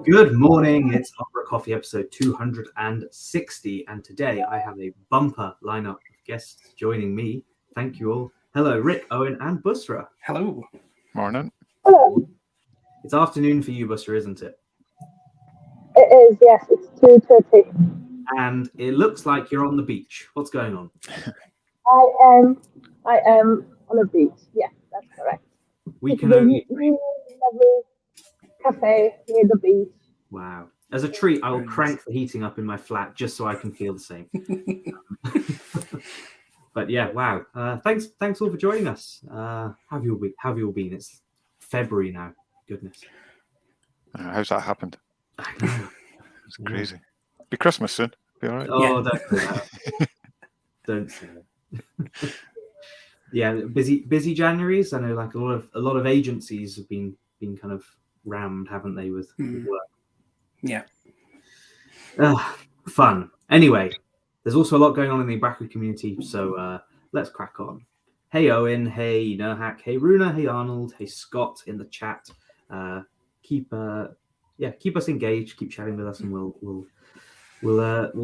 Good morning, it's umbraCoffee episode 260, and today I have a bumper lineup of guests joining me. Thank you all. Hello, Rick, Owen, and Busra. Hello. Morning. Hello. It's afternoon for you, Busra, isn't it? It is, yes. It's 2:30. And it looks like you're on the beach. What's going on? I am on a beach. Yes, that's correct. We can only... lovely cafe near the beach. Wow. As a treat, I will crank the heating up in my flat just so I can feel the same. But yeah, wow. Thanks all for joining us. How have you all been? It's February now. Goodness. How's that happened? I know. It's crazy. Be Christmas soon. Be all right. Oh, don't say that. Don't say that. Yeah, busy Januaries. I know, like a lot of agencies have been kind of rammed, haven't they, with work? Yeah. Fun. Anyway, there's also a lot going on in the Umbraco community, so let's crack on. Hey Owen, hey Nerhack, hey Runa, hey Arnold, hey Scott in the chat. Keep us engaged, keep chatting with us, and we'll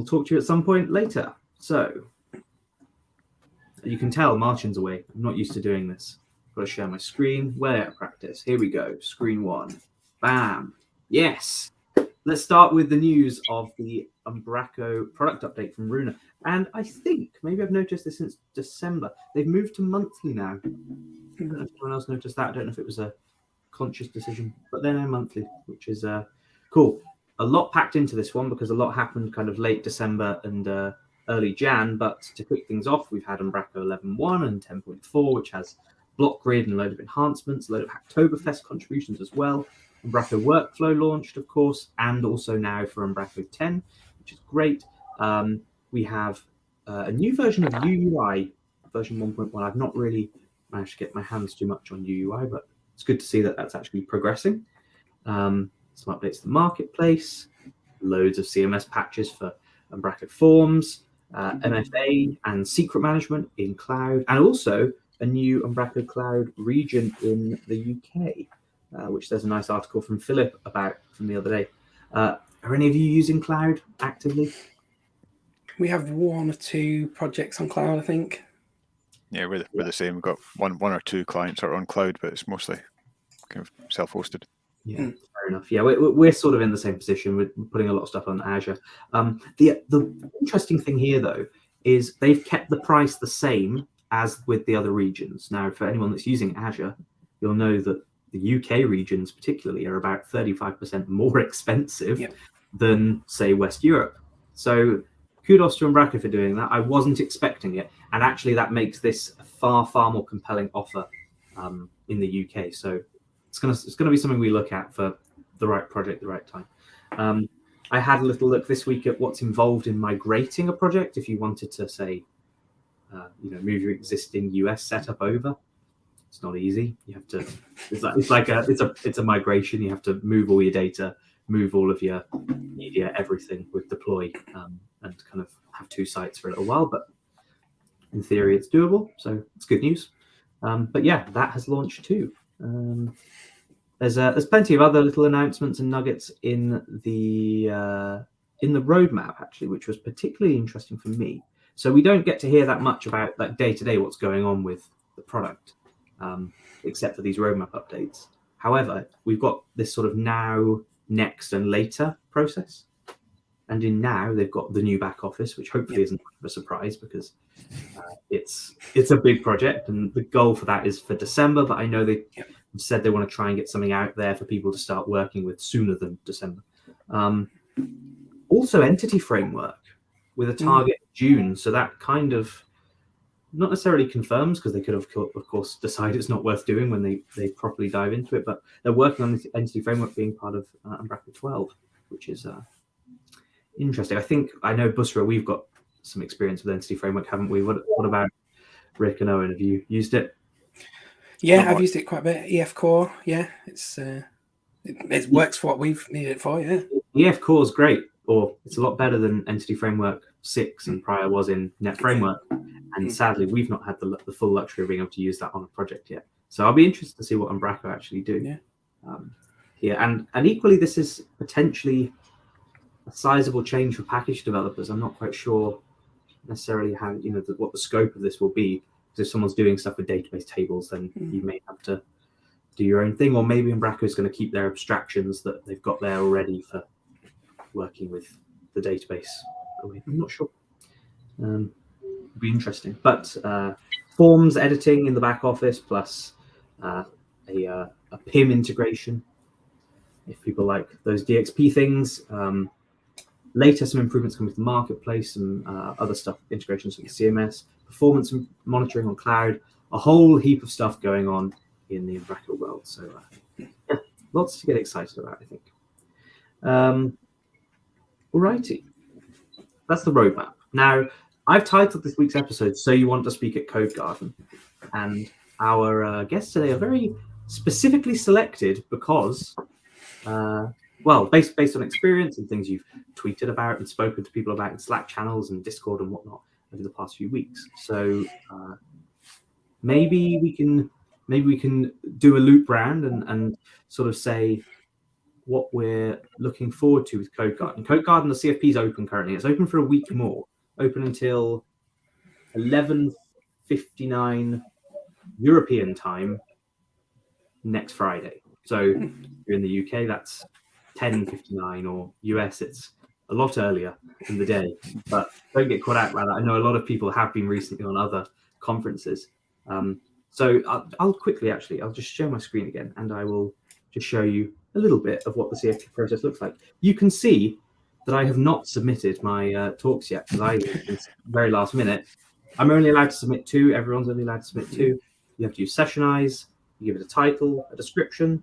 talk to you at some point later. So you can tell Marcin's away. I'm not used to doing this. Got to share my screen. Way out of practice. Here we go. Screen one. Bam. Yes. Let's start with the news of the Umbraco product update from Runa. And I think, maybe I've noticed this since December, they've moved to monthly now. I don't know if anyone else noticed that. I don't know if it was a conscious decision, but they're now monthly, which is cool. A lot packed into this one because a lot happened kind of late December and early Jan. But to kick things off, we've had Umbraco 11.1 and 10.4, which has block grid and a load of enhancements, a load of Hacktoberfest contributions as well. Umbraco Workflow launched, of course, and also now for Umbraco 10, which is great. We have a new version of UUI, version 1.1. I've not really managed to get my hands too much on UUI, but it's good to see that that's actually progressing. Some updates to the marketplace, loads of CMS patches for Umbraco Forms, MFA and secret management in cloud, and also a new Umbraco Cloud region in the UK, which there's a nice article from Philip about from the other day. Are any of you using cloud actively? We have one or two projects on cloud, I think. Yeah, we're the same. We've got one or two clients are on cloud, but it's mostly kind of self-hosted. Yeah, fair enough. Yeah, we're sort of in the same position. We're putting a lot of stuff on Azure. The interesting thing here, though, is they've kept the price the same as with the other regions. Now, for anyone that's using Azure, you'll know that the UK regions particularly are about 35% more expensive than, say, West Europe. So kudos to Umbraco for doing that. I wasn't expecting it. And actually, that makes this a far, far more compelling offer in the UK. So it's gonna be something we look at for the right project, the right time. I had a little look this week at what's involved in migrating a project. If you wanted to, say, move your existing US setup over, it's not easy. You have to. It's a migration. You have to move all your data, move all of your media, everything with deploy, and kind of have two sites for a little while. But in theory, it's doable. So it's good news. But yeah, that has launched too. There's plenty of other little announcements and nuggets in the roadmap actually, which was particularly interesting for me. So we don't get to hear that much about like day to day what's going on with the product, except for these roadmap updates. However, we've got this sort of now, next, and later process. And in now, they've got the new back office, which hopefully isn't a surprise because it's a big project, and the goal for that is for December. But I know they said they want to try and get something out there for people to start working with sooner than December. Also, entity framework with a target June. So that kind of not necessarily confirms, because they could have, of course, decide it's not worth doing when they properly dive into it. But they're working on this entity framework being part of Umbraco 12, which is interesting. I know, Busra, we've got some experience with entity framework, haven't we? What about Rick and Owen? Have you used it? Yeah, I've used it quite a bit. EF Core, yeah, it works for what we've needed it for. Yeah, EF Core is great, or it's a lot better than entity framework 6 and prior was in Net Framework. And sadly, we've not had the full luxury of being able to use that on a project yet. So I'll be interested to see what Umbraco actually do. Yeah. here. And equally, this is potentially a sizable change for package developers. I'm not quite sure necessarily how, what the scope of this will be. Because if someone's doing stuff with database tables, then you may have to do your own thing, or maybe Umbraco is going to keep their abstractions that they've got there already for working with the database. I'm not sure. It'll be interesting. But forms editing in the back office, plus a PIM integration, if people like those DXP things. Later, some improvements coming to the marketplace, some other stuff, integrations with CMS, performance monitoring on cloud, a whole heap of stuff going on in the Umbraco world. So, lots to get excited about, I think. Alrighty, that's the roadmap. Now, I've titled this week's episode "So You Want to Speak at Codegarden," and our guests today are very specifically selected because. Based on experience and things you've tweeted about and spoken to people about in Slack channels and Discord and whatnot over the past few weeks. So maybe we can do a loop round and sort of say what we're looking forward to with Codegarden. Codegarden, the CFP is open currently. It's open for a week more, open until 11:59 European time next Friday. So if you're in the UK, that's 10:59, or US, it's a lot earlier in the day. But don't get caught out by that. I know a lot of people have been recently on other conferences. So I'll quickly, I'll just share my screen again, and I will just show you a little bit of what the CFP process looks like. You can see that I have not submitted my talks yet, because it's very last minute. I'm only allowed to submit 2. Everyone's only allowed to submit 2. You have to use Sessionize. You give it a title, a description.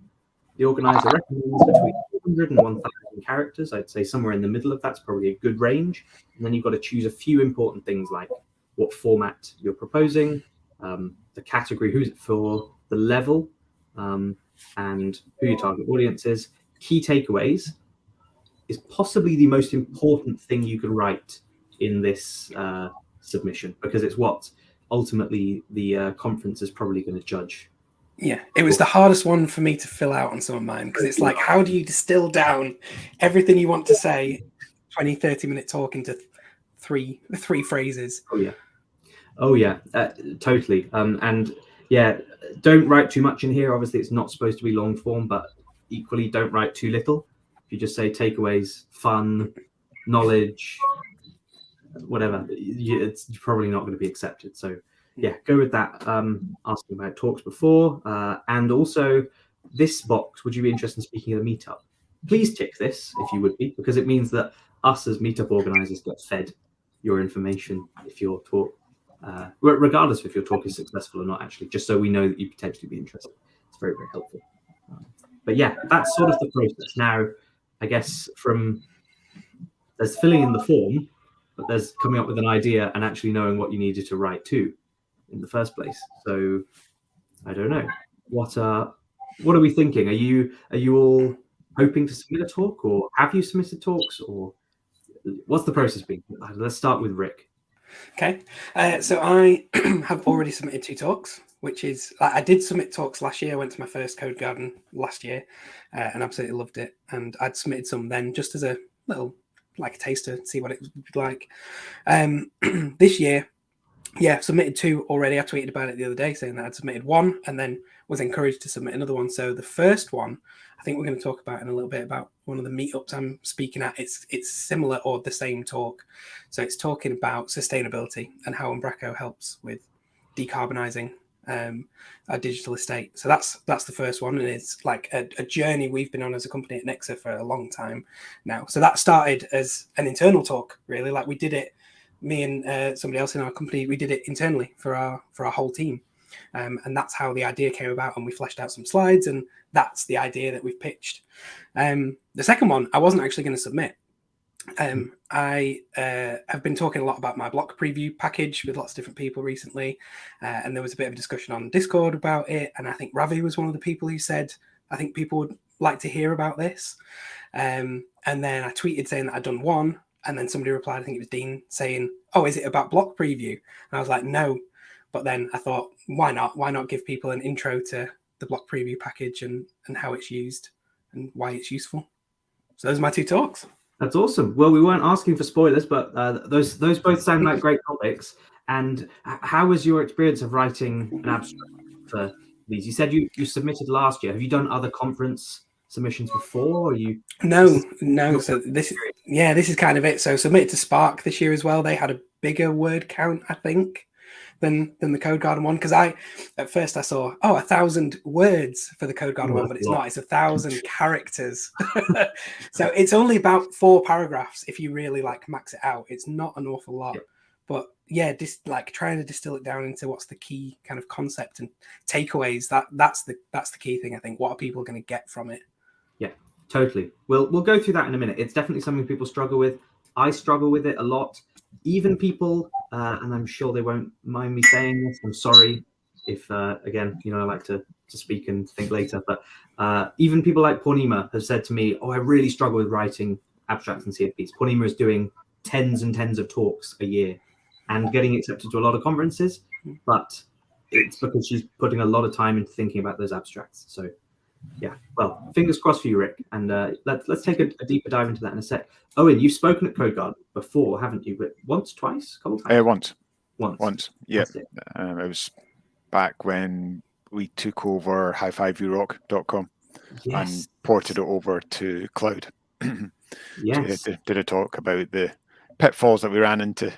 The organizer recommends between 400 and 1,000 characters. I'd say somewhere in the middle of that's probably a good range. And then you've got to choose a few important things like what format you're proposing, the category, who's it for, the level, and who your target audience is. Key takeaways is possibly the most important thing you can write in this submission, because it's what ultimately the conference is probably going to judge. Yeah, it was the hardest one for me to fill out on some of mine, because it's like, how do you distill down everything you want to say, 20, 30-minute talk into three phrases? Oh yeah, totally. And yeah, don't write too much in here. Obviously, it's not supposed to be long form, but equally, don't write too little. If you just say takeaways, fun, knowledge, whatever, it's probably not going to be accepted. So yeah, go with that. Asking about talks before, and also this box. Would you be interested in speaking at a meetup? Please tick this if you would be, because it means that us as meetup organizers get fed your information if your talk, regardless if your talk is successful or not. Actually, just so we know that you potentially be interested. It's very, very helpful. But yeah, that's sort of the process. Now, I guess there's filling in the form, but there's coming up with an idea and actually knowing what you needed to write to in the first place. So I don't know. What are we thinking? Are you all hoping to submit a talk, or have you submitted talks, or what's the process been? Let's start with Rick. Okay, so I have already submitted 2 talks, which is, I did submit talks last year. I went to my first Codegarden last year and absolutely loved it. And I'd submitted some then just as a little, like a taster, to see what it would be like. This year, yeah, submitted 2 already. I tweeted about it the other day saying that I'd submitted 1 and then was encouraged to submit another one. So the first one, I think we're going to talk about in a little bit about one of the meetups I'm speaking at. It's similar or the same talk. So it's talking about sustainability and how Umbraco helps with decarbonising our digital estate. So that's the first one, and it's like a journey we've been on as a company at Nexa for a long time now. So that started as an internal talk, really. Like we did it, me and somebody else in our company, we did it internally for our whole team. And that's how the idea came about, and we fleshed out some slides, and that's the idea that we've pitched. The second one, I wasn't actually going to submit. I have been talking a lot about my block preview package with lots of different people recently, and there was a bit of a discussion on Discord about it, and I think Ravi was one of the people who said, I think people would like to hear about this. And then I tweeted saying that I'd done one, and then somebody replied, I think it was Dean, saying, oh, is it about block preview? And I was like, no. But then I thought, why not? Why not give people an intro to the block preview package and how it's used? and why it's useful. So those are my 2 talks. That's awesome. Well, we weren't asking for spoilers, but those both sound like great topics. And how was your experience of writing an abstract for these? You said you submitted last year. Have you done other conference submissions before? Or you? No. So this is kind of it. So submitted to Spark this year as well. They had a bigger word count, I think, than the Codegarden one. Because at first I saw 1,000 words for the Codegarden one, but it's not. It's 1,000 characters. So it's only about 4 paragraphs if you really like max it out. It's not an awful lot. Yeah. But yeah, just like trying to distill it down into what's the key kind of concept and takeaways. That's the key thing, I think. What are people going to get from it? Yeah, totally. We'll go through that in a minute. It's definitely something people struggle with. I struggle with it a lot. Even people, and I'm sure they won't mind me saying this. I'm sorry if, again, I like to speak and think later. But even people like Purnima have said to me, "Oh, I really struggle with writing abstracts and CFPs." Purnima is doing tens and tens of talks a year and getting accepted to a lot of conferences, but it's because she's putting a lot of time into thinking about those abstracts. So yeah, well, fingers crossed for you, Rick. And let's take a deeper dive into that in a sec. Owen, you've spoken at Codegarden before, haven't you? But once, twice, a couple times? Once. Yeah. It was back when we took over hi5urock.com and ported it over to cloud. Yes. So did a talk about the pitfalls that we ran into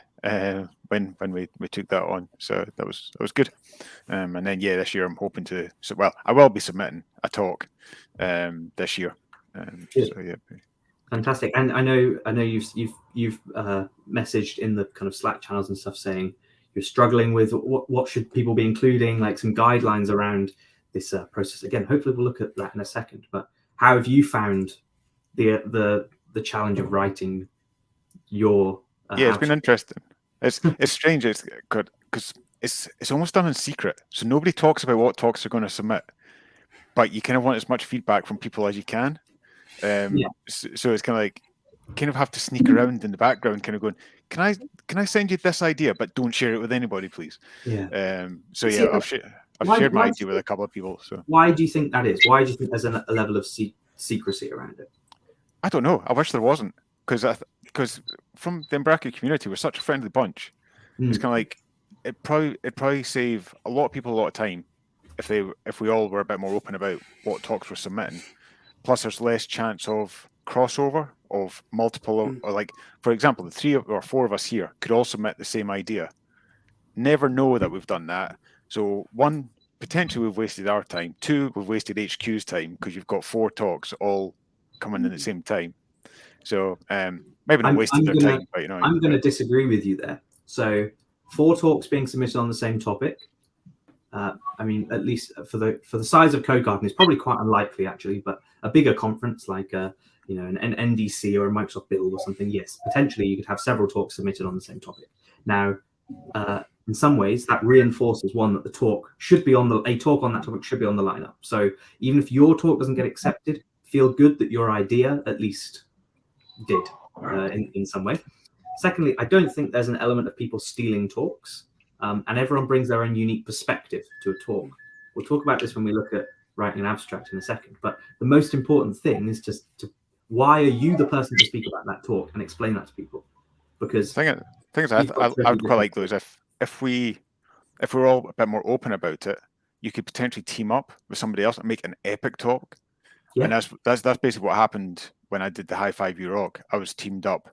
when we took that on. So that was good. And then this year I'm hoping to. So I will be submitting a talk this year. So yeah. Fantastic. And I know you've messaged in the kind of Slack channels and stuff saying you're struggling with what should people be including, like some guidelines around this process. Again, hopefully we'll look at that in a second. But how have you found the challenge of writing your it's been interesting. It's strange. It's good because it's almost done in secret, so nobody talks about what talks they're going to submit, but you kind of want as much feedback from people as you can. So it's kind of like have to sneak around in the background, kind of going, can I send you this idea, but don't share it with anybody, please. I've shared my idea with a couple of people. So why do you think that is? Why do you think there's a level of secrecy around it? I don't know. I wish there wasn't, because from the Umbraco community, we're such a friendly bunch. It's kind of like it'd probably save a lot of people a lot of time if we all were a bit more open about what talks we're submitting. Plus, there's less chance of crossover of multiple, or like, for example, the 3 or 4 of us here could all submit the same idea. Never know that we've done that. So 1, potentially we've wasted our time. 2, we've wasted HQ's time because you've got 4 talks all coming in at the same time. So maybe not wasted their time, but I'm going to disagree with you there. So 4 talks being submitted on the same topic. I mean, at least for the size of Codegarden, it's probably quite unlikely actually. But a bigger conference like an NDC or a Microsoft Build or something, yes, potentially you could have several talks submitted on the same topic. Now, in some ways, that reinforces that the talk should be a talk on that topic should be on the lineup. So even if your talk doesn't get accepted, feel good that your idea at least did in some way. Secondly, I don't think there's an element of people stealing talks, and everyone brings their own unique perspective to a talk. We'll talk about this when we look at writing an abstract in a second, but the most important thing is just why are you the person to speak about that talk and explain that to people? Because I would quite like those if we're all a bit more open about it. You could potentially team up with somebody else and make an epic talk. Yeah. And that's basically what happened when I did the hi5urock. I was teamed up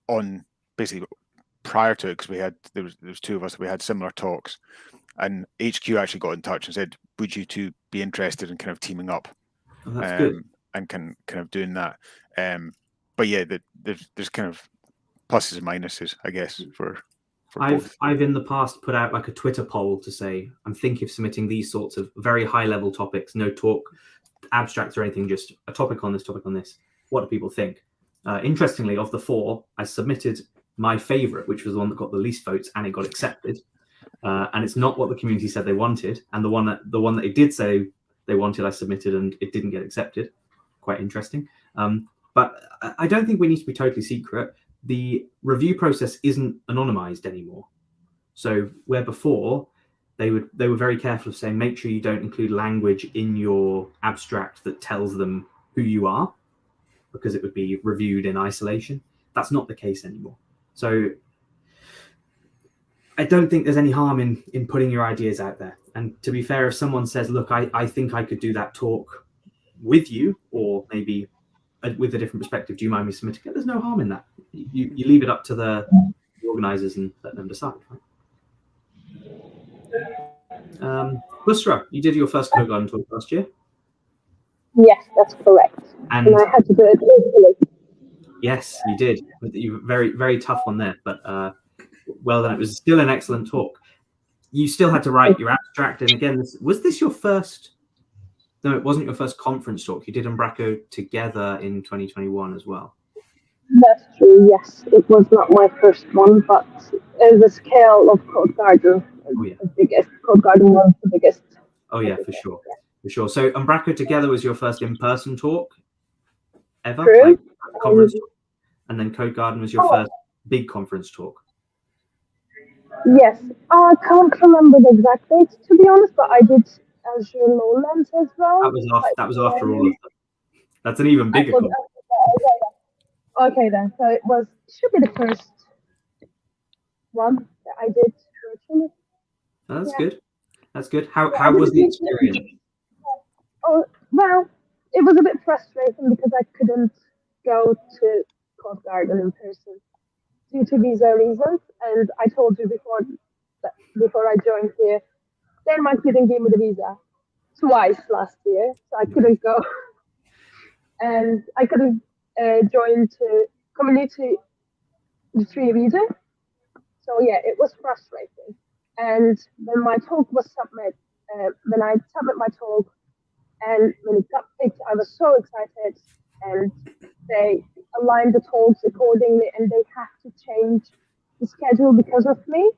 on basically prior to it, because there was 2 of us, we had similar talks, and HQ actually got in touch and said, would you 2 be interested in kind of teaming up? Oh, that's good. And kind of doing that. But yeah, there's kind of pluses and minuses, I guess, for both. I've in the past put out like a Twitter poll to say I'm thinking of submitting these sorts of very high level topics, no talk abstracts or anything, just a topic on this. What do people think? Interestingly, of the 4, I submitted my favorite, which was the one that got the least votes, and it got accepted. And it's not what the community said they wanted. And the one that it did say they wanted, I submitted, and it didn't get accepted. Quite interesting. But I don't think we need to be totally secret. The review process isn't anonymized anymore. So where before they were very careful of saying, make sure you don't include language in your abstract that tells them who you are, because it would be reviewed in isolation. That's not the case anymore. So I don't think there's any harm in putting your ideas out there. And to be fair, if someone says, look, I think I could do that talk with you, or maybe with a different perspective, do you mind me submitting it? There's no harm in that. You leave it up to the organizers and let them decide. Right? Busra, you did your first Codegarden talk last year. Yes, that's correct. And I had to do it easily. Yes, you did. You very, very tough one there, but well done. It was still an excellent talk. You still had to write your abstract, and again, was this your first? No, it wasn't your first conference talk. You did Umbraco together in 2021 as well. That's true. Yes, it was not my first one, but the scale of Codegarden, the biggest. Codegarden was the biggest. Oh yeah, for sure, for sure. So Umbraco together was your first in-person talk ever, True. like conference talk, and then Codegarden was your first big conference talk. Yes, I can't remember the exact dates to be honest, but I did Azure Lowlands as well. That was after all of them. That's an even bigger conference. Okay then, so it should be the first one that I did virtually. Oh, that's good. That's good. How was the experience? Oh well, it was a bit frustrating because I couldn't go to Codegarden in person due to visa reasons, and I told you before I joined here, Denmark didn't give me the visa twice last year, so I couldn't go, and I couldn't join to community retreat visa. So yeah, it was frustrating. And when my talk was when I submit my talk, and when it got picked, I was so excited, and they aligned the talks accordingly, and they have to change the schedule because of me,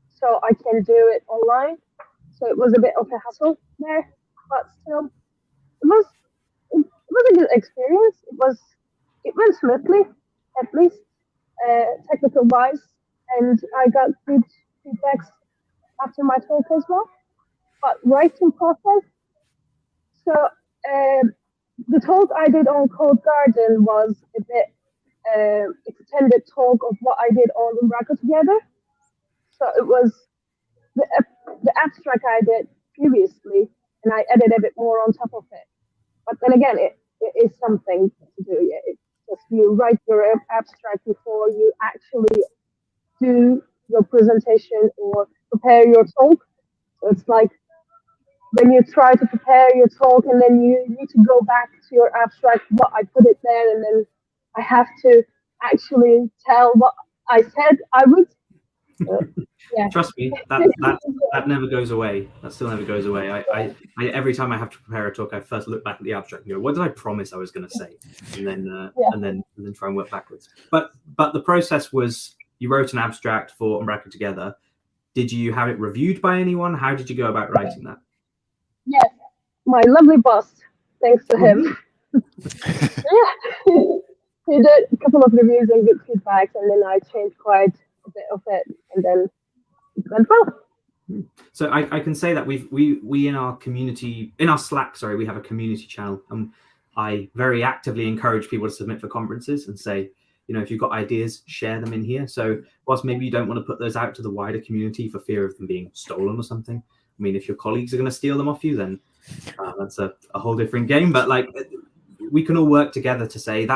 so I can do it online. So it was a bit of a hassle there, but still, it was a good experience. It went smoothly, at least technical wise, and I got good feedbacks after my talk as well. But writing process, so the talk I did on Codegarden was a bit extended talk of what I did on Umbraco together. So it was the abstract I did previously, and I added a bit more on top of it. But then again, it is something to do. Yeah, it's just you write your abstract before you actually do your presentation or prepare your talk. So it's like when you try to prepare your talk and then you need to go back to your abstract, what I put it there, and then I have to actually tell what I said I would. Yeah. Trust me, that never goes away. That still never goes away. I every time I have to prepare a talk, I first look back at the abstract and go, "What did I promise I was going to say?" And then try and work backwards. But the process was you wrote an abstract for Umbraco together. Did you have it reviewed by anyone? How did you go about writing that? Yes, my lovely boss. Thanks to him. Yeah, he did a couple of reviews and good feedbacks, and then I changed quite a bit of it, and then it went well. So I can say that we in our community, in our Slack, we have a community channel, and I very actively encourage people to submit for conferences and say, if you've got ideas, share them in here. So whilst maybe you don't want to put those out to the wider community for fear of them being stolen or something, I mean, if your colleagues are going to steal them off you, then that's a whole different game. But like, we can all work together to say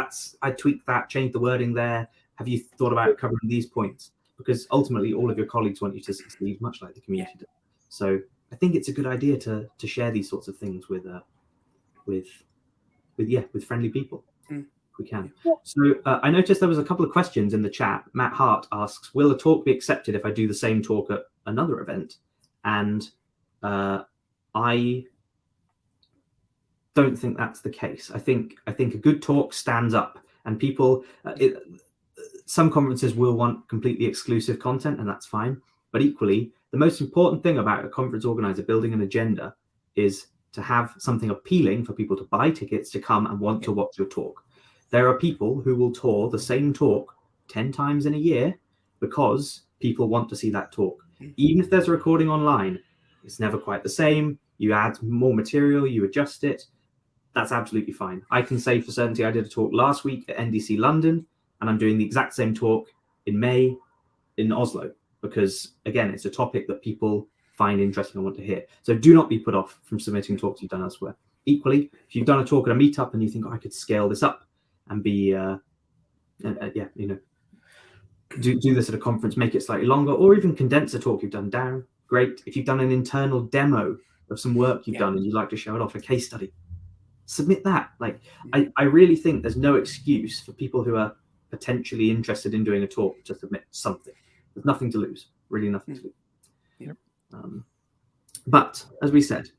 I tweaked that, changed the wording there. Have you thought about covering these points? Because ultimately, all of your colleagues want you to succeed, much like the community does. So I think it's a good idea to share these sorts of things with friendly people. We can. So I noticed there was a couple of questions in the chat. Matt Hart asks, will a talk be accepted if I do the same talk at another event? And I don't think that's the case. I think a good talk stands up, and people, some conferences will want completely exclusive content, and that's fine. But equally, the most important thing about a conference organizer building an agenda is to have something appealing for people to buy tickets to come and want to watch your talk. There are people who will tour the same talk 10 times in a year because people want to see that talk. Even if there's a recording online, it's never quite the same. You add more material, you adjust it. that's absolutely fine. I can say for certainty I did a talk last week at NDC London, and I'm doing the exact same talk in May in Oslo, because again, it's a topic that people find interesting and want to hear. So do not be put off from submitting talks you've done elsewhere. Equally, if you've done a talk at a meetup and you think, I could scale this up and be, do this at a conference, make it slightly longer, or even condense a talk you've done down, great. If you've done an internal demo of some work you've done and you'd like to show it off, a case study, submit that. Like, I really think there's no excuse for people who are potentially interested in doing a talk to submit something. There's nothing to lose, really nothing to lose. Yep. But as we said,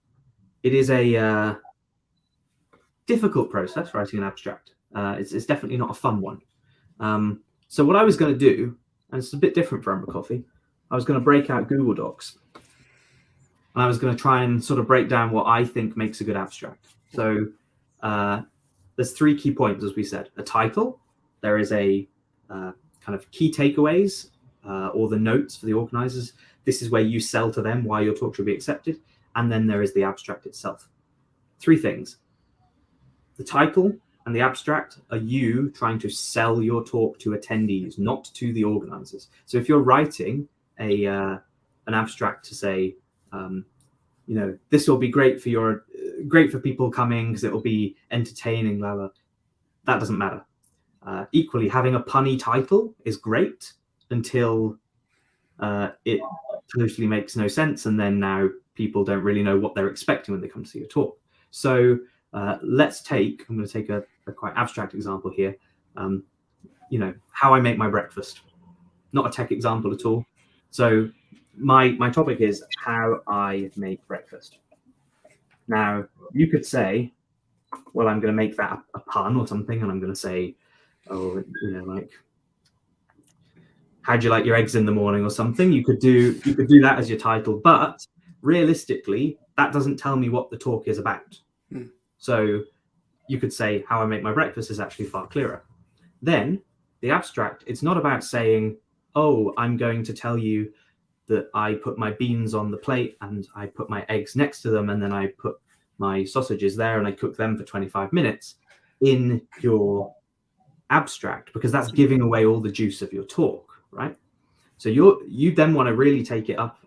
it is a difficult process writing an abstract. It's definitely not a fun one. So what I was going to do, and it's a bit different for umbraCoffee, I was going to break out Google Docs. And I was going to try and sort of break down what I think makes a good abstract. So there's 3 key points, as we said. A title, there is a kind of key takeaways, or the notes for the organizers. This is where you sell to them why your talk should be accepted. And then there is the abstract itself. 3 things. The title and the abstract are you trying to sell your talk to attendees, not to the organizers. So if you're writing an abstract to say, this will be great for people coming because it will be entertaining, blah, blah, that doesn't matter. Equally, having a punny title is great until it totally makes no sense, and then now people don't really know what they're expecting when they come to see your talk. So let's take, I'm going to take a quite abstract example here. How I make my breakfast. Not a tech example at all. So my topic is how I make breakfast. Now, you could say, well, I'm going to make that a pun or something, and I'm going to say, how do you like your eggs in the morning or something? You could do that as your title, but realistically, that doesn't tell me what the talk is about. So you could say how I make my breakfast is actually far clearer. Then the abstract, it's not about saying, oh, I'm going to tell you that I put my beans on the plate and I put my eggs next to them and then I put my sausages there and I cook them for 25 minutes in your abstract, because that's giving away all the juice of your talk, right? So you then want to really take it up,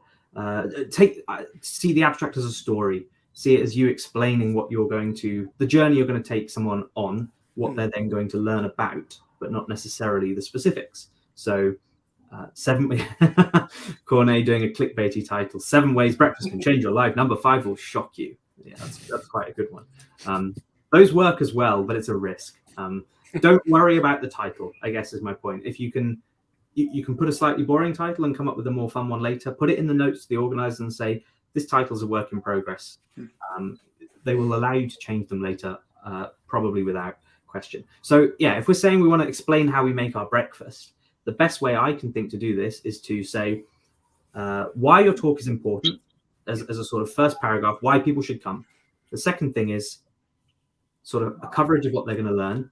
see the abstract as a story, see it as you explaining the journey you're going to take someone on, what they're then going to learn about, but not necessarily the specifics. So 7 Cornet doing a clickbaity title, 7 ways breakfast can change your life. Number 5 will shock you. Yeah, that's quite a good one. Those work as well, but it's a risk. Don't worry about the title, I guess is my point. If you can put a slightly boring title and come up with a more fun one later, put it in the notes to the organizers and say, this title's a work in progress. They will allow you to change them later, probably without question. So yeah, if we're saying we want to explain how we make our breakfast, the best way I can think to do this is to say why your talk is important as a sort of first paragraph, why people should come. The second thing is sort of a coverage of what they're going to learn,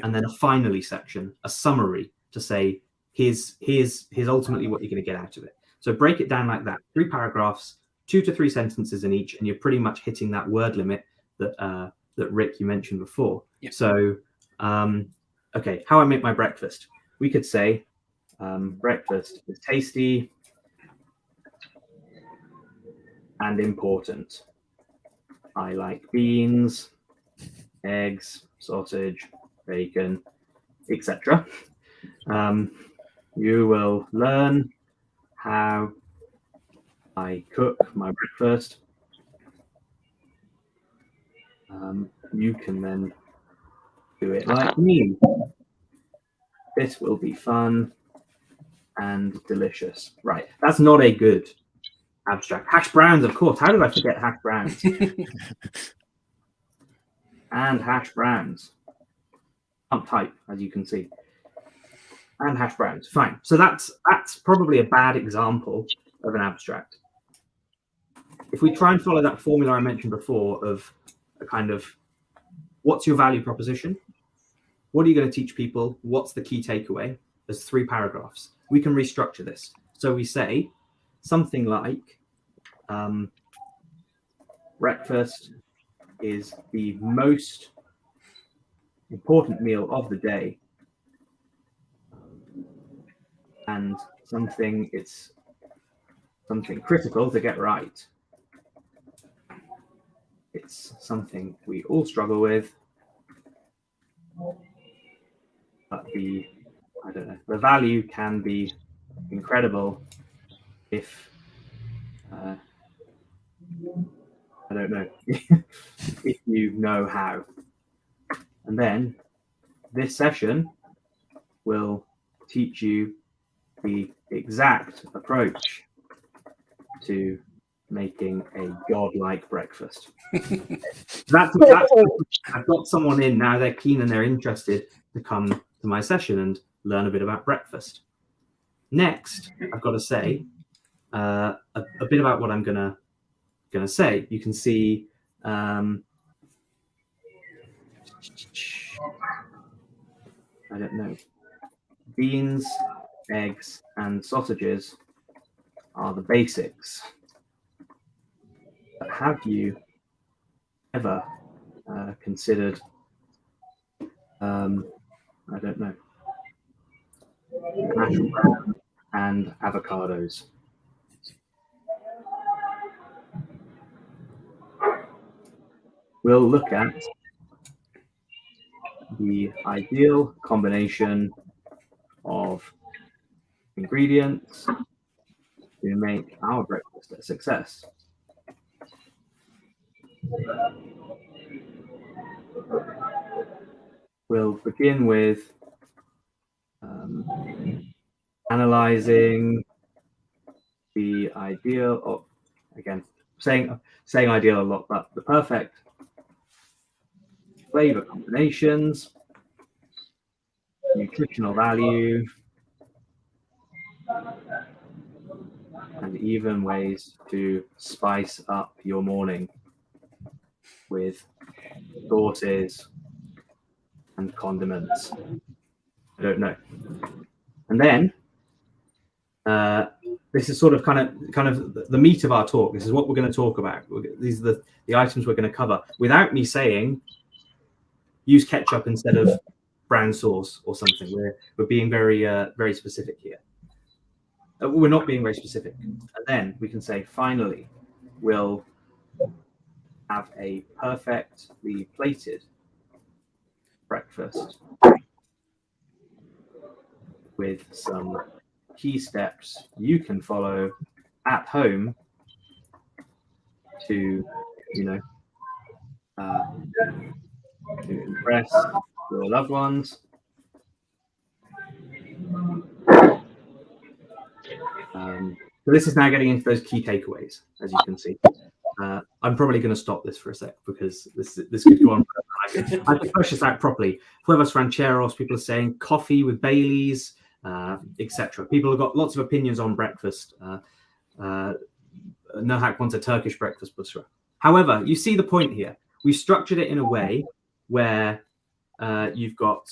and then a finally section, a summary to say, here's ultimately what you're going to get out of it. So break it down like that, 3 paragraphs, 2 to 3 sentences in each, and you're pretty much hitting that word limit that Rick, you mentioned before. Yeah. So, okay, how I make my breakfast. We could say, breakfast is tasty and important. I like beans, eggs, sausage, bacon, etc. You will learn how I cook my breakfast. You can then do it like me. This will be fun and delicious. Right, that's not a good abstract. Hash browns, of course. How did I forget hash browns? And hash browns. Can't type, as you can see. And hash browns. Fine. So that's probably a bad example of an abstract. If we try and follow that formula I mentioned before of a kind of, what's your value proposition? What are you going to teach people? What's the key takeaway? There's 3 paragraphs. We can restructure this. So we say something like, breakfast is the most important meal of the day, and it's something critical to get right. It's something we all struggle with, but the value can be incredible if I don't know if you know how. And then this session will teach you the exact approach to making a godlike breakfast. that's I've got someone in now. They're keen and they're interested to come to my session and learn a bit about breakfast. Next, I've got to say a bit about what I'm gonna say. You can see I don't know, beans, eggs, and sausages are the basics. But have you ever considered, I don't know, hash brown and avocados? We'll look at the ideal combination of ingredients to make our breakfast a success. We'll begin with analyzing the ideal, or again, saying ideal a lot, but the perfect flavor combinations, nutritional value, and even ways to spice up your morning with sauces and condiments. I don't know. And then this is sort of kind of the meat of our talk. This is what we're going to talk about. These are the items we're going to cover without me saying use ketchup instead of brown sauce or something. We're being very specific here. We're not being very specific. And then we can say, finally, we'll have a perfectly plated breakfast with some key steps you can follow at home to, to impress your loved ones. So this is now getting into those key takeaways, as you can see. I'm probably going to stop this for a sec because this could go on forever. I can push this out properly. Huevos rancheros, people are saying coffee with Baileys, etc. People have got lots of opinions on breakfast. Nohak wants a Turkish breakfast, Busra. However, you see the point here. We structured it in a way where you've got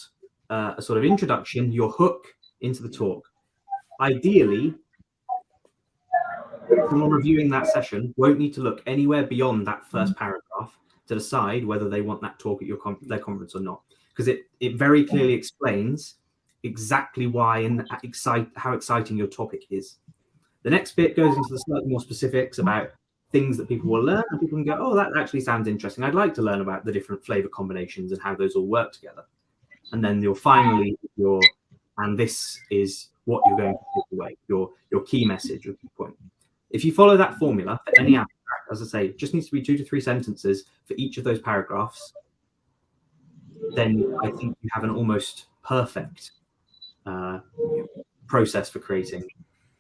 a sort of introduction, your hook into the talk. Ideally, someone reviewing that session won't need to look anywhere beyond that first paragraph to decide whether they want that talk at their conference or not, because it very clearly explains exactly why and how exciting your topic is. The next bit goes into the slightly more specifics about things that people will learn, and people can go, oh, that actually sounds interesting. I'd like to learn about the different flavor combinations and how those all work together. And then you'll finally, and this is what you're going to take away, your key message, your key point. If you follow that formula for any abstract, as I say, it just needs to be 2 to 3 sentences for each of those paragraphs, then I think you have an almost perfect process for creating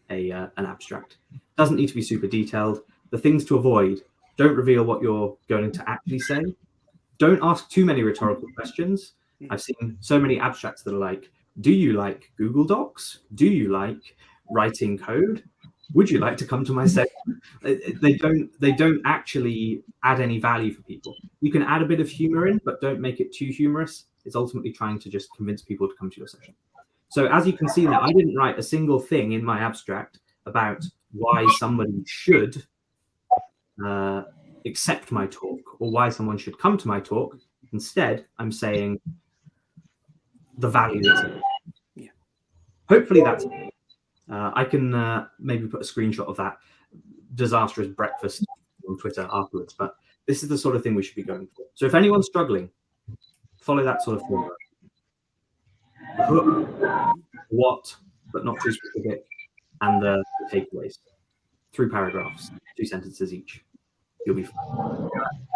an abstract. Doesn't need to be super detailed. The things to avoid: don't reveal what you're going to actually say. Don't ask too many rhetorical questions. I've seen so many abstracts that are like, do you like Google Docs? Do you like writing code? Would you like to come to my session? They don't actually add any value for people. You can add a bit of humor in, but don't make it too humorous. It's ultimately trying to just convince people to come to your session. So as you can see there, I didn't write a single thing in my abstract about why somebody should accept my talk or why someone should come to my talk. Instead, I'm saying the value that's in it. Yeah. Hopefully that's I can maybe put a screenshot of that disastrous breakfast on Twitter afterwards, but this is the sort of thing we should be going for. So if anyone's struggling, follow that sort of formula. The hook, what, but not too specific, and the takeaways. 3 paragraphs, 2 sentences each. You'll be fine.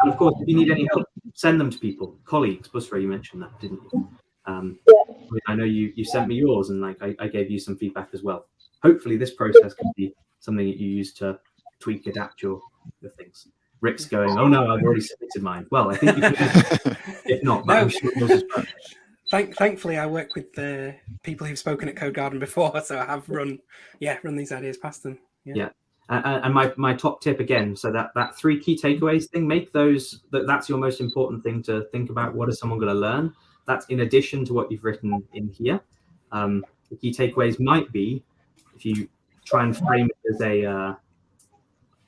And of course, if you need any help, send them to people, colleagues. Busra, you mentioned that, didn't you? I know you sent me yours, and like I gave you some feedback as well. Hopefully, this process can be something that you use to tweak, adapt your things. Rick's going, oh no, I've already submitted mine. Well, I think you can. If not, but I'm sure yours is perfect. Thankfully, I work with the people who've spoken at Codegarden before, so I have run these ideas past them. Yeah. And my top tip again, so that 3 key takeaways thing, make those that's your most important thing to think about. What is someone going to learn? That's in addition to what you've written in here. The key takeaways might be, if you try and frame it as a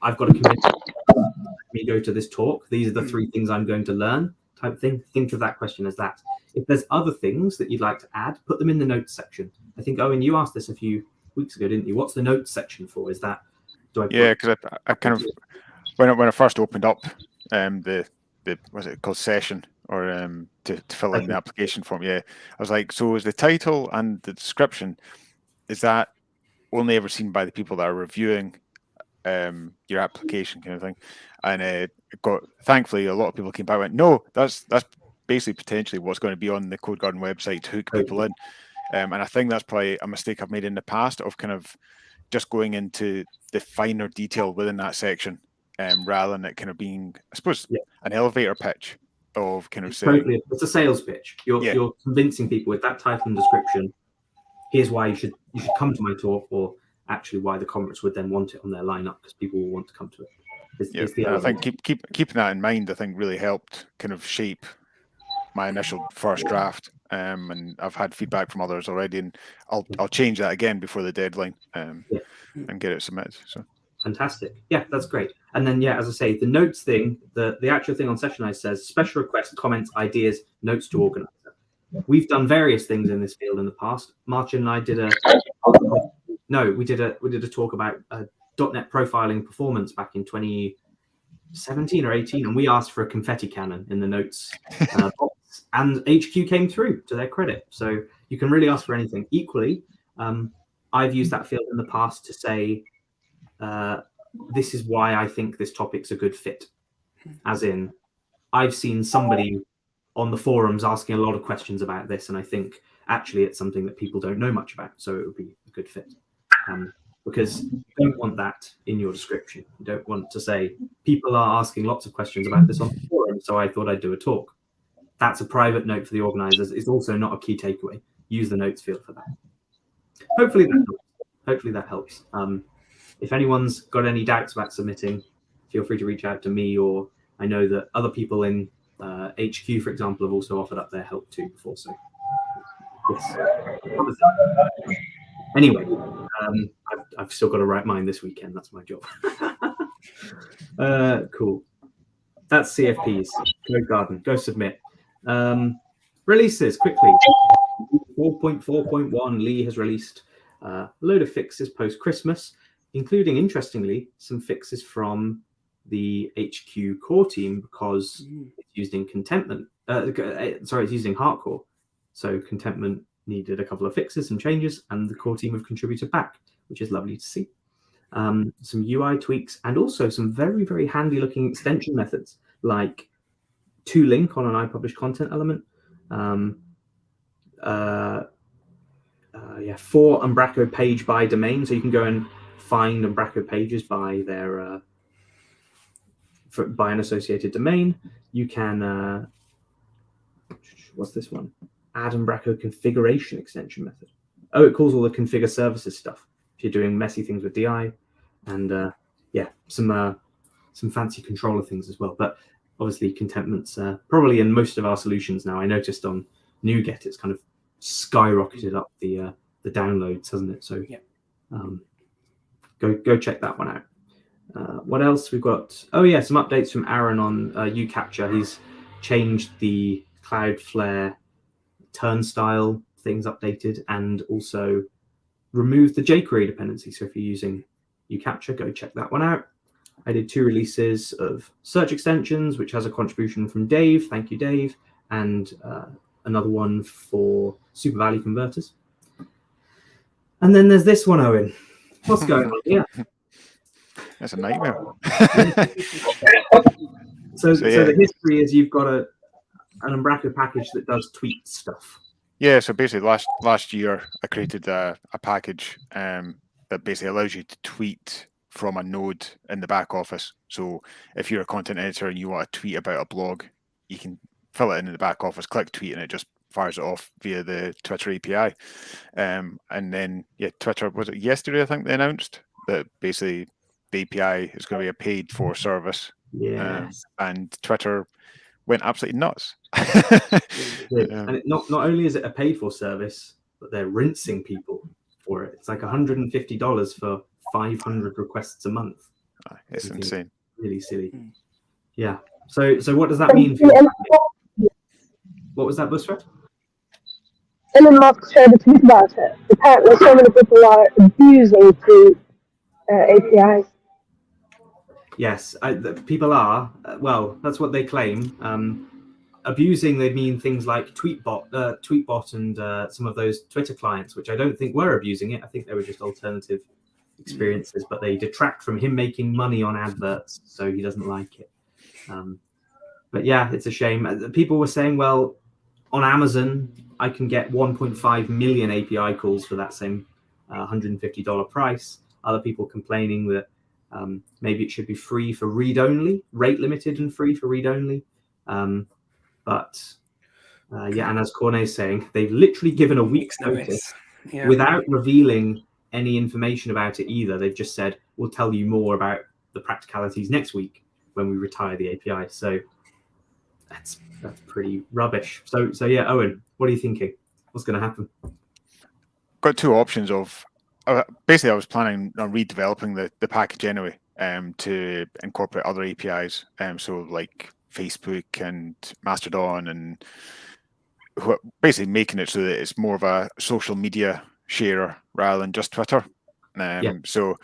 I've got to convince me go to this talk. These are the 3 things I'm going to learn type thing. Think of that question as that. If there's other things that you'd like to add, put them in the notes section. I think, Owen, you asked this a few weeks ago, didn't you? What's the notes section for? Is that because I kind of when I first opened up the what's it called, session, or to fill in the application form, I was like, so is the title and the description, is that only ever seen by the people that are reviewing your application, kind of thing? And thankfully a lot of people came back and went, no, that's basically potentially what's going to be on the Codegarden website to hook people in. And I think that's probably a mistake I've made in the past, of kind of just going into the finer detail within that section, rather than it kind of being, I suppose, an elevator pitch of kind of saying. Totally, it's a sales pitch. You're convincing people with that title and description. Here's why you should come to my talk, or actually why the conference would then want it on their lineup, because people will want to come to it. It's the I think keeping that in mind, I think, really helped kind of shape my initial first draft. And I've had feedback from others already, and I'll change that again before the deadline, and get it submitted. So fantastic. Yeah, that's great. And then as I say, the notes thing, the actual thing on Sessionize says special requests, comments, ideas, notes to organizer. We've done various things in this field in the past. Marcin and I did we did a talk about .NET profiling performance back in 2017 or 18, and we asked for a confetti cannon in the notes box, and HQ came through, to their credit. So you can really ask for anything. Equally, I've used that field in the past to say, this is why I think this topic's a good fit. As in, I've seen somebody on the forums asking a lot of questions about this, and I think actually it's something that people don't know much about, so it would be a good fit. Because you don't want that in your description. You don't want to say, people are asking lots of questions about this on the forum, so I thought I'd do a talk. That's a private note for the organizers. It's also not a key takeaway. Use the notes field for that. Hopefully that helps. If anyone's got any doubts about submitting, feel free to reach out to me, or I know that other people in HQ, for example, have also offered up their help too before. So yes. Anyway, I've still got to write mine this weekend. That's my job. Cool. That's CFPs. Codegarden. Go submit. Releases quickly. 4.4.1. Lee has released a load of fixes post-Christmas, including, interestingly, some fixes from the HQ core team, because it's used in contentment. It's used in hardcore. So contentment needed a couple of fixes and changes, and the core team have contributed back, which is lovely to see. Some UI tweaks, and also some very, very handy looking extension methods, like toLink on an iPublish content element, for Umbraco page by domain, so you can go and find Umbraco pages by their by an associated domain. You can what's this one? Add Umbraco configuration extension method. Oh, it calls all the configure services stuff if you're doing messy things with DI, and some fancy controller things as well. But obviously, contentment's probably in most of our solutions now. I noticed on NuGet it's kind of skyrocketed up the downloads, hasn't it? So go check that one What else we've got? Oh yeah, some updates from Aaron on uCapture. He's changed the Cloudflare turnstile things updated, and also removed the jQuery dependency. So if you're using uCapture, go check that one out. I did 2 releases of search extensions, which has a contribution from Dave. Thank you, Dave. And another one for super value converters. And then there's this one, Owen. What's going on here? That's a nightmare. So the history is you've got an Umbraco package that does tweet stuff. Yeah, so basically last year I created a package that basically allows you to tweet from a node in the back office. So if you're a content editor and you want to tweet about a blog, you can fill it in the back office, click tweet, and it just fires it off via the Twitter API. And then, Twitter, was it yesterday, I think they announced that basically the API is going to be a paid for service. Yes. And Twitter went absolutely nuts. And not only is it a paid for service, but they're rinsing people for it. It's like $150 for 500 requests a month. It's insane. Really silly. Yeah. So what does that mean for you? What was that, Busra? Elon Musk shared a tweet about it. Apparently, so many people are abusing the APIs. Yes, people are. Well, that's what they claim. Abusing, they mean things like Tweetbot and some of those Twitter clients, which I don't think were abusing it. I think they were just alternative experiences, but they detract from him making money on adverts, so he doesn't like it. But yeah, it's a shame. People were saying, well, on Amazon, I can get 1.5 million API calls for that same $150 price. Other people complaining that maybe it should be free for read-only, rate limited and free for read-only. And as Cornet's saying, they've literally given a week's notice without revealing any information about it either. They've just said, we'll tell you more about the practicalities next week when we retire the API. So that's pretty rubbish. So yeah, Owen, what are you thinking? What's going to happen? Got 2 options of basically I was planning on redeveloping the package anyway to incorporate other APIs. So like Facebook and Mastodon, and basically making it so that it's more of a social media sharer rather than just Twitter. So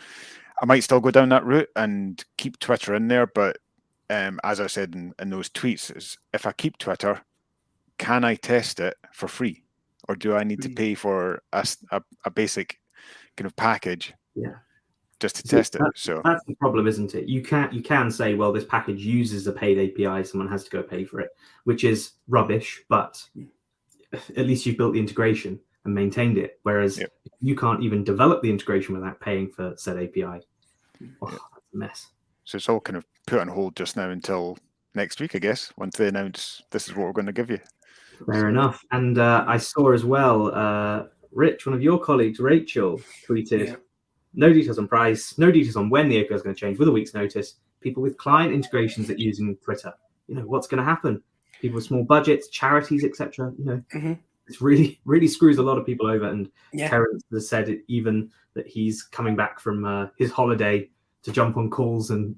I might still go down that route and keep Twitter in there, but as I said in those tweets, is if I keep Twitter, can I test it for free, or do I need to pay for a basic kind of package? Just to test it. So that's the problem, isn't it? You can say, well, this package uses a paid API, someone has to go pay for it, which is rubbish, but at least you've built the integration and maintained it. Whereas you can't even develop the integration without paying for said API. That's a mess. So it's all kind of put on hold just now until next week, I guess, once they announce this is what we're going to give you. Fair enough. And I saw as well, Rich, one of your colleagues, Rachel, tweeted, no details on price, no details on when the API is going to change with a week's notice. People with client integrations that using Twitter, what's going to happen? People with small budgets, charities, etc. It's really, really screws a lot of people over. And Terence has said even that he's coming back from his holiday to jump on calls and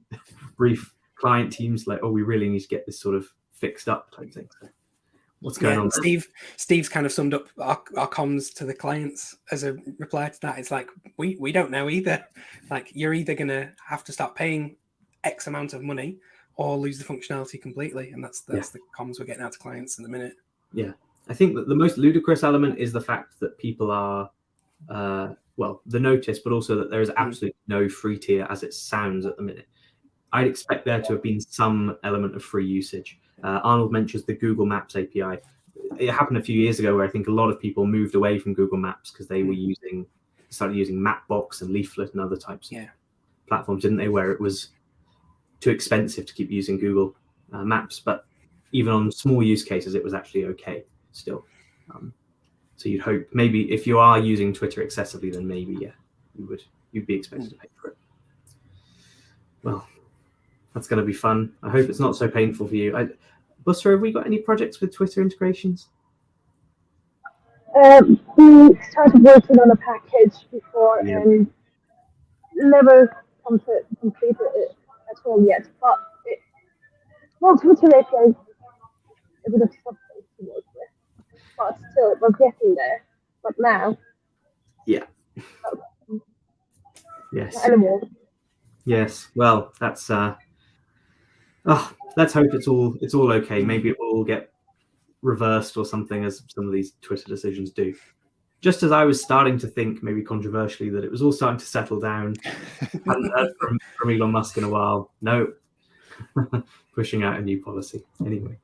brief client teams like, oh, we really need to get this sort of fixed up type thing. So what's going on? Steve's kind of summed up our comms to the clients as a reply to that. It's like, we don't know either. Like, you're either going to have to start paying X amount of money or lose the functionality completely. And that's the comms we're getting out to clients in the minute. Yeah. I think that the most ludicrous element is the fact that people are, the notice, but also that there is absolutely no free tier as it sounds at the minute. I'd expect there to have been some element of free usage. Arnold mentions the Google Maps API. It happened a few years ago where I think a lot of people moved away from Google Maps because they were started using Mapbox and Leaflet and other types of platforms, didn't they? Where it was too expensive to keep using Google Maps. But even on small use cases, it was actually okay still. So you'd hope maybe if you are using Twitter excessively, then maybe you'd be expected to pay for it. Well, that's going to be fun. I hope it's not so painful for you. Busra, have we got any projects with Twitter integrations? We started working on a package before and never completed it at all yet. But Twitter API is a bit of something to work with. But still, we're getting there. But now, Yeah. not Yes. anymore. Yes. Well, that's let's hope it's all okay. Maybe it will all get reversed or something, as some of these Twitter decisions do. Just as I was starting to think, maybe controversially, that it was all starting to settle down. Hadn't heard from Elon Musk in a while. No. Pushing out a new policy. Anyway.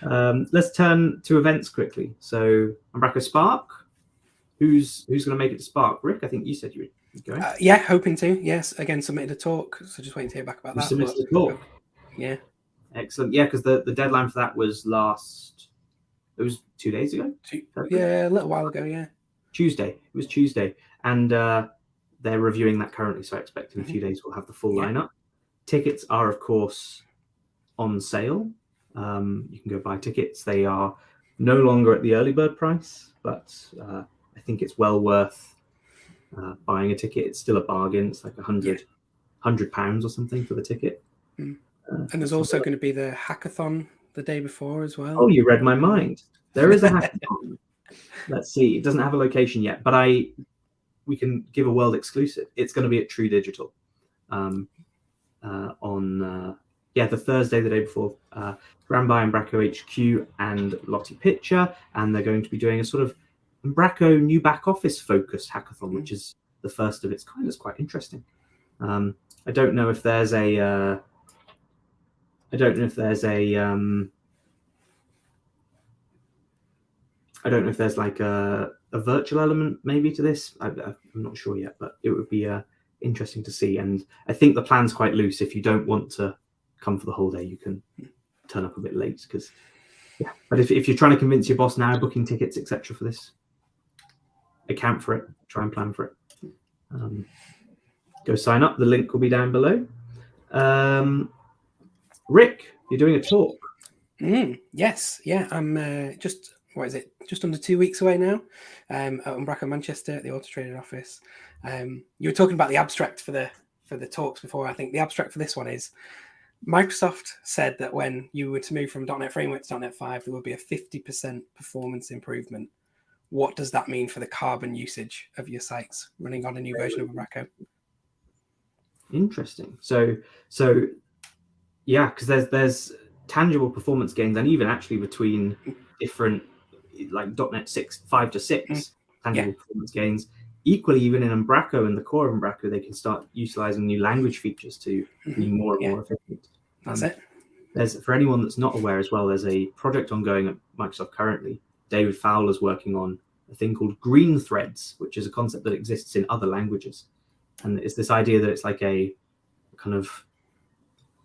Let's turn to events quickly. So Umbraco Spark. Who's going to make it to Spark? Rick, I think you said you were going. Yeah, hoping to. Yes, again, submitted a talk, so just waiting to hear back about that. Submitted a talk. Yeah. Excellent. Yeah, because the deadline for that was it was 2 days ago? Yeah, a little while ago, yeah. Tuesday. It was Tuesday. And they're reviewing that currently, so I expect in a few days we'll have the full lineup. Tickets are, of course, on sale. You can go buy tickets. They are no longer at the early bird price, but I think it's well worth buying a ticket. It's still a bargain. It's like £100 or something for the ticket. And there's also going to be the hackathon the day before as well. Oh, you read my mind. There is a hackathon. Let's see. It doesn't have a location yet, but we can give a world exclusive. It's going to be at True Digital on the Thursday, the day before. Ran by Umbraco HQ and Lottie Pitcher, and they're going to be doing a sort of Umbraco new back office focused hackathon, which is the first of its kind. It's quite interesting. I don't know if there's a I don't know if there's like a virtual element maybe to this. I'm not sure yet, but it would be interesting to see. And I think the plan's quite loose. If you don't want to come for the whole day, you can turn up a bit late. But if you're trying to convince your boss now, booking tickets, etc. for this, account for it, try and plan for it. Go sign up. The link will be down below. Rick, you're doing a talk. Yes, yeah. I'm just under 2 weeks away now at Umbraco Manchester at the Auto Trading office. You were talking about the abstract for the talks before. I think the abstract for this one is Microsoft said that when you were to move from .NET Framework to .NET 5, there would be a 50% performance improvement. What does that mean for the carbon usage of your sites running on a new version of Umbraco? Interesting. So yeah, because there's tangible performance gains, and even actually between different like .NET 5 to 6 tangible performance gains. Equally, even in Umbraco and the core of Umbraco, they can start utilizing new language features to be more and more efficient. That's it. There's, for anyone that's not aware as well, there's a project ongoing at Microsoft currently. David Fowler's working on a thing called green threads, which is a concept that exists in other languages. And it's this idea that it's like a kind of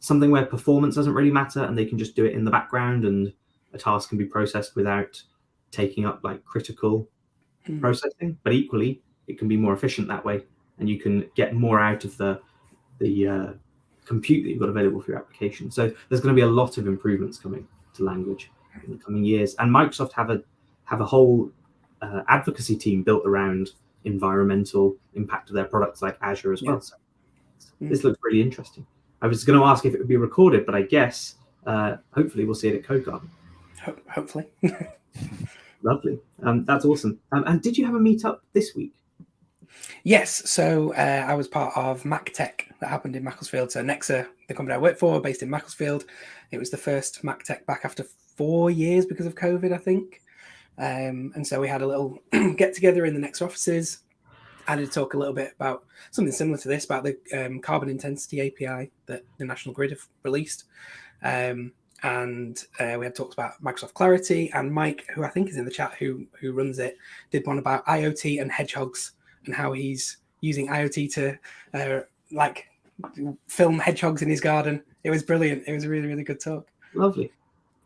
something where performance doesn't really matter, and they can just do it in the background, and a task can be processed without taking up like critical processing. But equally, it can be more efficient that way, and you can get more out of the compute that you've got available for your application. So there's going to be a lot of improvements coming to language in the coming years. And Microsoft have a whole advocacy team built around environmental impact of their products, like Azure as well. So this looks really interesting. I was going to ask if it would be recorded, but I guess hopefully we'll see it at Codegarden. Hopefully. Lovely. That's awesome. And did you have a meetup this week? Yes, so I was part of Mac Tech that happened in Macclesfield. So Nexa, the company I work for, based in Macclesfield. It was the first Mac Tech back after 4 years because of COVID, I think. And so we had a little get together in the Nexa offices. I did talk a little bit about something similar to this, about the carbon intensity API that the National Grid have released. And we had talks about Microsoft Clarity, and Mike, who I think is in the chat, who runs it, did one about IoT and hedgehogs and how he's using IoT to like film hedgehogs in his garden. It was brilliant. It was a really, really good talk. Lovely.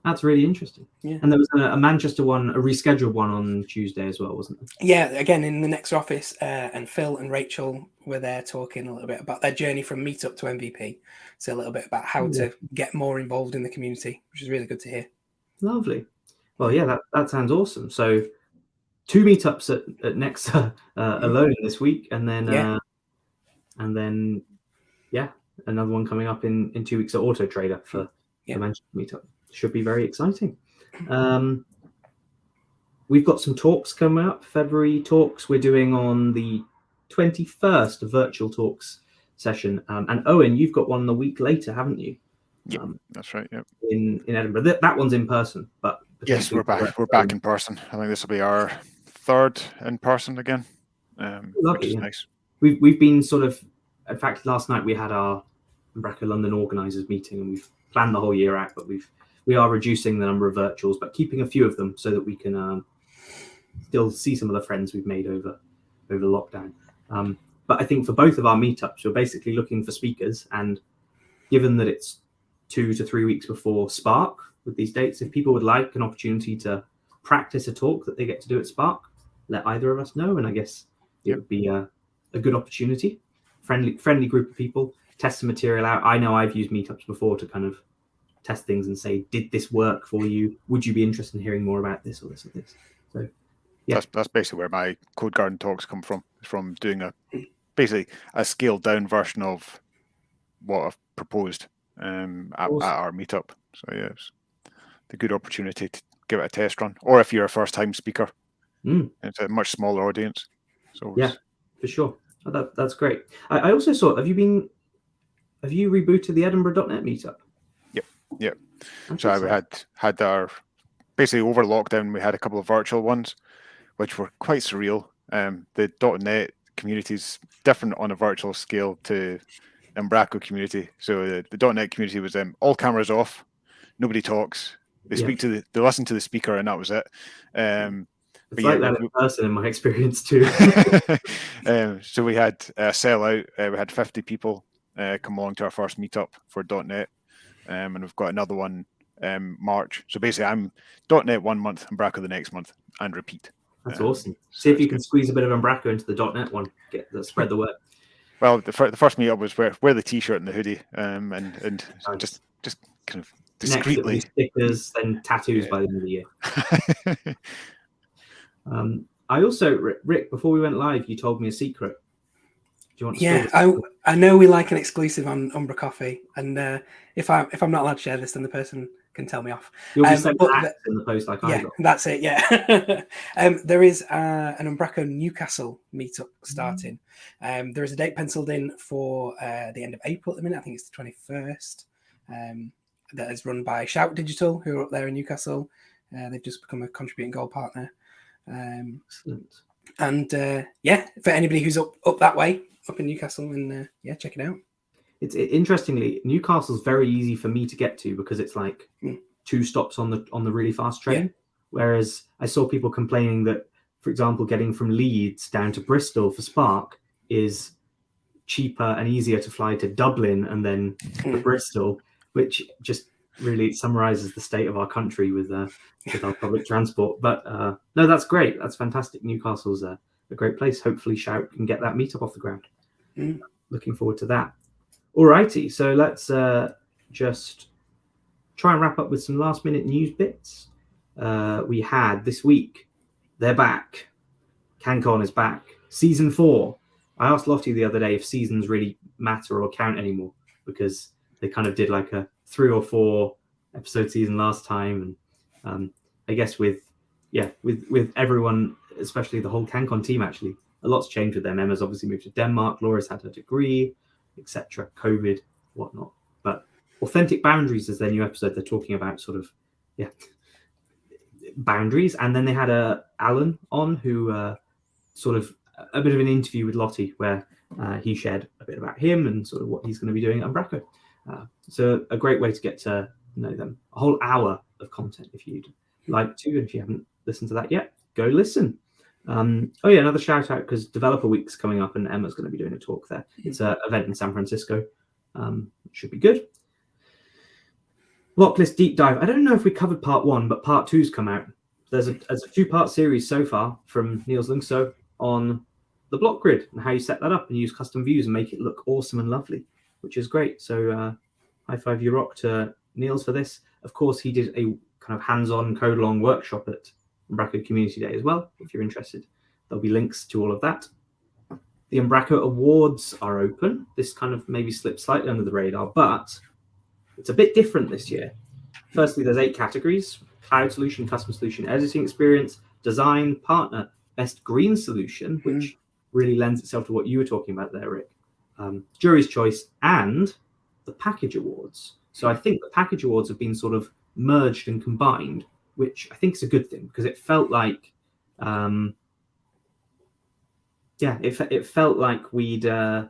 That's really interesting. Yeah. And there was a Manchester one, a rescheduled one on Tuesday as well, wasn't there? Yeah, again, in the next office, and Phil and Rachel were there talking a little bit about their journey from meetup to MVP. So a little bit about how to get more involved in the community, which is really good to hear. Lovely. Well, yeah, that sounds awesome. So 2 meetups at Nexa alone this week, and then yeah, another one coming up in 2 weeks at Auto Trader for the Manchester meetup. Should be very exciting. We've got some talks coming up, February talks. We're doing on the 21st, a virtual talks session. And Owen, you've got one a week later, haven't you? Yeah, that's right. Yeah, in Edinburgh. That one's in person, but yes, we're back. We're back in person. I think this will be our third in person again, which is nice. We've been sort of. In fact, last night we had our Umbraco London organisers meeting, and we've planned the whole year out. But we are reducing the number of virtuals, but keeping a few of them so that we can still see some of the friends we've made over lockdown. But I think for both of our meetups, we're basically looking for speakers, and given that it's 2 to 3 weeks before Spark with these dates, if people would like an opportunity to practice a talk that they get to do at Spark, let either of us know, and I guess it would be a good opportunity. Friendly group of people, test some material out. I know I've used meetups before to kind of test things and say, did this work for you? Would you be interested in hearing more about this or this or this? So yeah, that's basically where my Codegarden talks come from doing basically a scaled down version of what I've proposed at our meetup. So yeah, it's a good opportunity to give it a test run, or if you're a first time speaker, it's a much smaller audience. So yeah, for sure. Oh, that's great. I also saw, have you rebooted the Edinburgh.net meetup? Yep. So we had our, basically over lockdown, we had a couple of virtual ones, which were quite surreal. The .net community is different on a virtual scale to Umbraco community. So the .net community was all cameras off, nobody talks. They they listen to the speaker, and that was it. It's like that in person, in my experience too. So we had a sellout. We had 50 people come along to our first meetup for .net, and we've got another one March. So basically, I'm .net 1 month, Umbraco the next month, and repeat. That's awesome. See if you can squeeze a bit of Umbraco into the .net one. Spread the word. Well, the first meetup was wear the t-shirt and the hoodie, and just kind of discreetly. Next, stickers, then tattoos by the end of the year. I also, Rick, before we went live, you told me a secret. Do you want to I know we like an exclusive on umbraCoffee, and if I'm not allowed to share this, then the person can tell me off. You'll be sent in the post like I got. That's it. Yeah, there is an Umbraco Newcastle meetup starting. There is a date penciled in for the end of April at the minute. I think it's the 21st. That is run by Shout Digital, who are up there in Newcastle. They've just become a contributing gold partner. And for anybody who's up that way, up in Newcastle, and check it out. Interestingly, Newcastle's very easy for me to get to because it's like 2 stops on the really fast train. Whereas I saw people complaining that, for example, getting from Leeds down to Bristol for Spark is cheaper and easier to fly to Dublin and then to Bristol, which just really summarizes the state of our country with our public transport. But no, that's great. That's fantastic. Newcastle's a great place. Hopefully Shout can get that meetup off the ground. Looking forward to that. Alrighty, so let's just try and wrap up with some last minute news bits. We had this week, they're back. CanCon is back. Season 4. I asked Lottie the other day if seasons really matter or count anymore, because they kind of did like a 3 or 4 episode season last time, and I guess with everyone, especially the whole CanCon team, actually a lot's changed with them. Emma's obviously moved to Denmark, Laura's had her degree, etc., COVID, whatnot. But Authentic Boundaries is their new episode. They're talking about sort of boundaries, and then they had Alan on, who sort of a bit of an interview with Lottie where he shared a bit about him and sort of what he's going to be doing at Umbraco. So a great way to get to know them. A whole hour of content if you'd like to, and if you haven't listened to that yet, go listen. Another shout out, because Developer Week's coming up and Emma's going to be doing a talk there. It's an event in San Francisco. Should be good. Blocklist deep dive. I don't know if we covered part 1, but part 2's come out. There's a 2-part series so far from Niels Lungso on the block grid and how you set that up and use custom views and make it look awesome and lovely, which is great. So high five, you rock to Niels for this. Of course, he did a kind of hands-on code along workshop at Umbraco Community Day as well. If you're interested, there'll be links to all of that. The Umbraco Awards are open. This kind of maybe slipped slightly under the radar, but it's a bit different this year. Firstly, there's 8 categories: cloud solution, custom solution, editing experience, design, partner, best green solution, which really lends itself to what you were talking about there, Rick, jury's choice, and the package awards. So I think the package awards have been sort of merged and combined, which I think is a good thing, because it felt like it felt like we'd it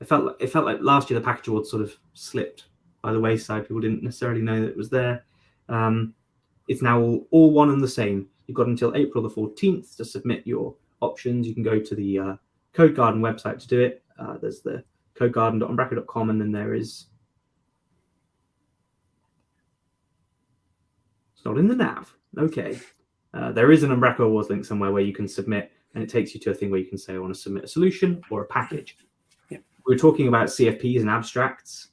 felt like last year the package awards sort of slipped by the wayside. People didn't necessarily know that it was there. It's now all one and the same. You've got until April the 14th to submit your options. You can go to the Codegarden website to do it. There's the codegarden.umbraco.com, and then there is... It's not in the nav. Okay. There is an Umbraco Awards link somewhere where you can submit, and it takes you to a thing where you can say, I want to submit a solution or a package. Yeah. We were talking about CFPs and abstracts.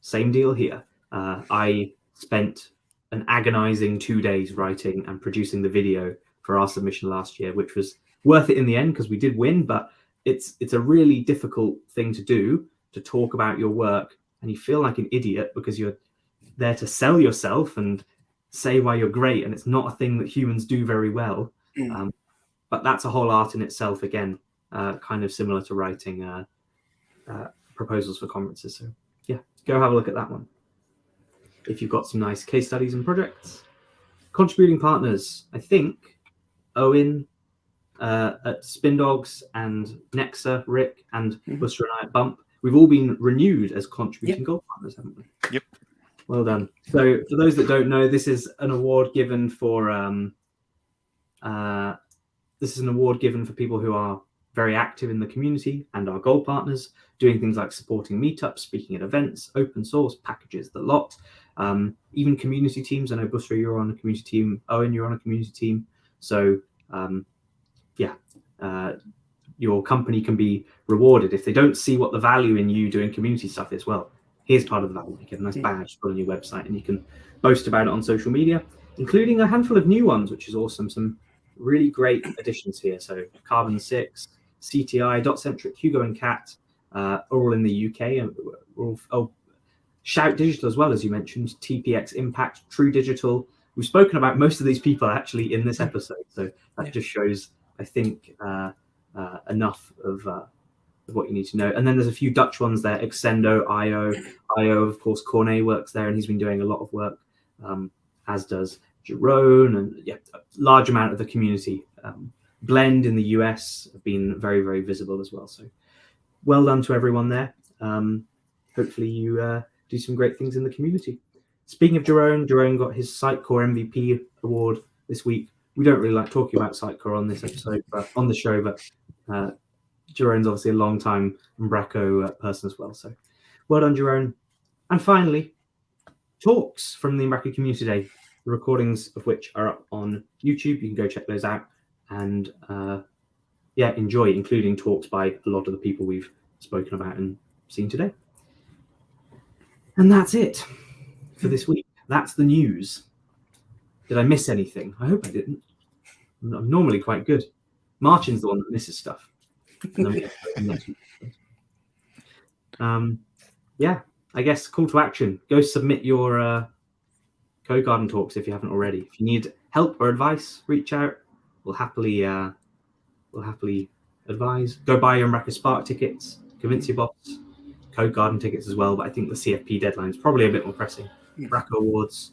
Same deal here. I spent an agonizing 2 days writing and producing the video for our submission last year, which was worth it in the end because we did win, but it's a really difficult thing to do, to talk about your work, and you feel like an idiot because you're there to sell yourself and say why you're great, and it's not a thing that humans do very well. But that's a whole art in itself, again, kind of similar to writing proposals for conferences. So yeah, go have a look at that one if you've got some nice case studies and projects. Contributing partners, I think Owain at Spin Dogs and Nexa, Rick, and Busra and I at Bump, we've all been renewed as contributing gold partners, haven't we? Yep. Well done. So for those that don't know, this is an award given for people who are very active in the community and are gold partners, doing things like supporting meetups, speaking at events, open source packages, the lot. Even community teams. I know Busra, you're on a community team. Owain, you're on a community team. So your company can be rewarded if they don't see what the value in you doing community stuff is. Well, here's part of the value. You get a nice badge put on your website, and you can boast about it on social media, including a handful of new ones, which is awesome. Some really great additions here. So Carbon 6, CTI, Dotcentric, Hugo and Cat are all in the UK. And Shout Digital as well, as you mentioned, TPX Impact, True Digital. We've spoken about most of these people actually in this episode. So that just shows, I think, enough of what you need to know. And then there's a few Dutch ones there, Exendo, IO, of course, Cornet works there, and he's been doing a lot of work, as does Jerome, and a large amount of the community. Blend in the US have been very, very visible as well. So well done to everyone there. Hopefully you do some great things in the community. Speaking of Jerome got his Sitecore MVP award this week. We don't really like talking about Sitecore on this episode, but on the show, but Jerome's obviously a long-time Umbraco person as well. So well done, Jerome. And finally, talks from the Umbraco Community Day, the recordings of which are up on YouTube. You can go check those out and enjoy, including talks by a lot of the people we've spoken about and seen today. And that's it for this week. That's the news. Did I miss anything? I hope I didn't. I'm normally quite good. Marcin's the one that misses stuff. I guess call to action. Go submit your Codegarden talks if you haven't already. If you need help or advice, reach out. We'll happily advise. Go buy your Umbraco Spark tickets. Convince your boss. Codegarden tickets as well, but I think the CFP deadline is probably a bit more pressing. Umbraco Awards.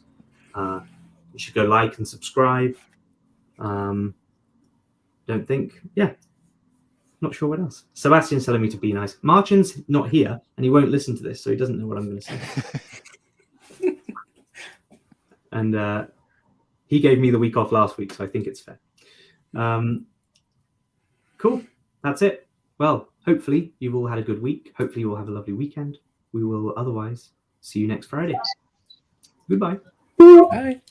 You should go like and subscribe. Don't think. Not sure what else. Sebastian's telling me to be nice. Marcin's not here, and he won't listen to this, so he doesn't know what I'm going to say. And he gave me the week off last week, so I think it's fair. Cool. That's it. Well, hopefully you've all had a good week. Hopefully you will have a lovely weekend. We will otherwise see you next Friday. Goodbye. Bye.